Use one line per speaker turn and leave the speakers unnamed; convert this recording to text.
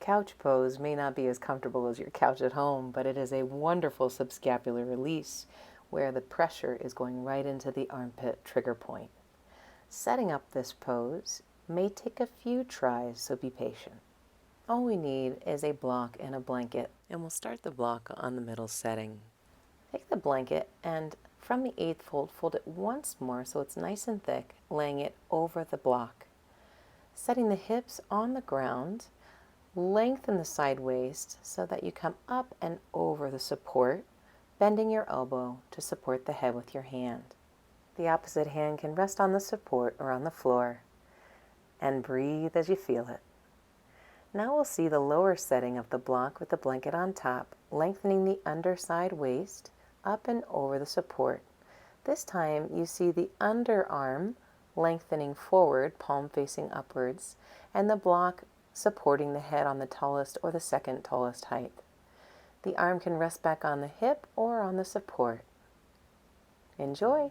couch pose may not be as comfortable as your couch at home, but it is a wonderful subscapular release where the pressure is going right into the armpit trigger point. Setting up this pose may take a few tries, so be patient. All we need is a block and a blanket, and we'll start the block on the middle setting. Take the blanket and from the 8th fold, fold it once more so it's nice and thick, laying it over the block. Setting the hips on the ground, lengthen the side waist so that you come up and over the support, bending your elbow to support the head with your hand. The opposite hand can rest on the support or on the floor, and breathe as you feel it. Now we'll see the lower setting of the block with the blanket on top, lengthening the underside waist up and over the support. This time you see the underarm lengthening forward, palm facing upwards, and the block supporting the head on the tallest or the second tallest height. The arm can rest back on the hip or on the support. Enjoy!